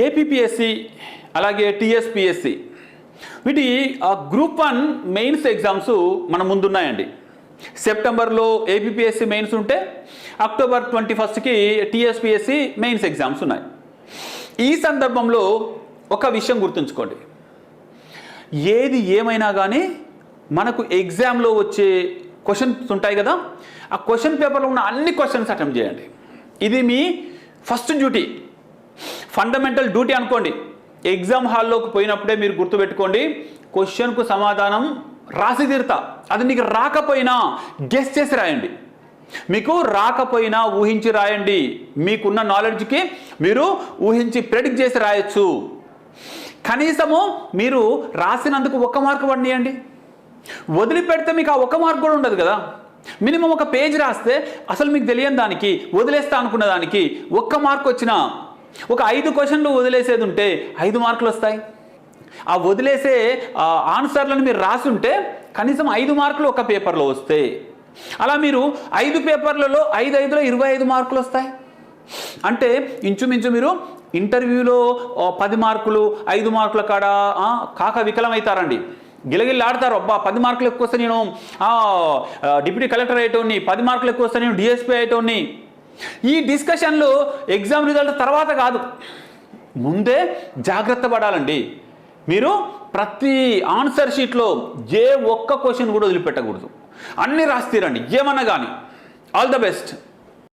APPSC అలాగే TSPSC వీటి group 1 mains exams మన ముందున్నాయండి. సెప్టెంబర్లో ఏపీపీఎస్సి మెయిన్స్ ఉంటే అక్టోబర్ 21కి టీఎస్పీఎస్సి మెయిన్స్ ఎగ్జామ్స్ ఉన్నాయి. ఈ సందర్భంలో ఒక విషయం గుర్తుంచుకోండి, ఏది ఏమైనా కానీ మనకు ఎగ్జామ్లో వచ్చే క్వశ్చన్స్ ఉంటాయి కదా, ఆ క్వశ్చన్ పేపర్లో ఉన్న అన్ని క్వశ్చన్స్ అటెంప్ట్ చేయండి. ఇది మీ ఫస్ట్ డ్యూటీ, ఫండమెంటల్ డ్యూటీ అనుకోండి. ఎగ్జామ్ హాల్లోకి పోయినప్పుడే మీరు గుర్తుపెట్టుకోండి, క్వశ్చన్కు సమాధానం రాసి తీరుతా. అది మీకు రాకపోయినా గెస్ చేసి రాయండి, మీకు రాకపోయినా ఊహించి రాయండి. మీకున్న నాలెడ్జ్కి మీరు ఊహించి ప్రెడిక్ట్ చేసి రాయొచ్చు. కనీసము మీరు రాసినందుకు 1 మార్కు పడియండి. వదిలిపెడితే మీకు ఆ 1 మార్కు కూడా ఉండదు కదా. మినిమం ఒక పేజ్ రాస్తే అసలు మీకు తెలియని దానికి, వదిలేస్తా అనుకున్న దానికి 1 మార్కు వచ్చినా, ఒక 5 క్వశ్చన్లు వదిలేసేది ఉంటే 5 మార్కులు వస్తాయి. ఆ వదిలేసే ఆన్సర్లను మీరు రాసుంటే కనీసం 5 మార్కులు ఒక పేపర్లో వస్తాయి. అలా మీరు 5 పేపర్లలో 5 25 మార్కులు వస్తాయి. అంటే ఇంచుమించు మీరు ఇంటర్వ్యూలో 10 మార్కులు 5 మార్కుల కాడ కాక వికలమవుతారండి, గిలగిల్లాడతారు. అబ్బా 10 మార్కులు ఎక్కువ వస్తే నేను డిప్యూటీ కలెక్టర్ అయ్యేటోని, 10 మార్కులు ఎక్కువ వస్తే నేను డిఎస్పీ అయ్యేటోని. ఈ డిస్కషన్లు ఎగ్జామ్ రిజల్ట్ తర్వాత కాదు, ముందే జాగ్రత్త పడాలండి. మీరు ప్రతి ఆన్సర్ షీట్లో ఏ ఒక్క క్వశ్చన్ కూడా వదిలిపెట్టకూడదు, అన్నీ రాస్తీరండి ఏమన్నా కానీ. All the best.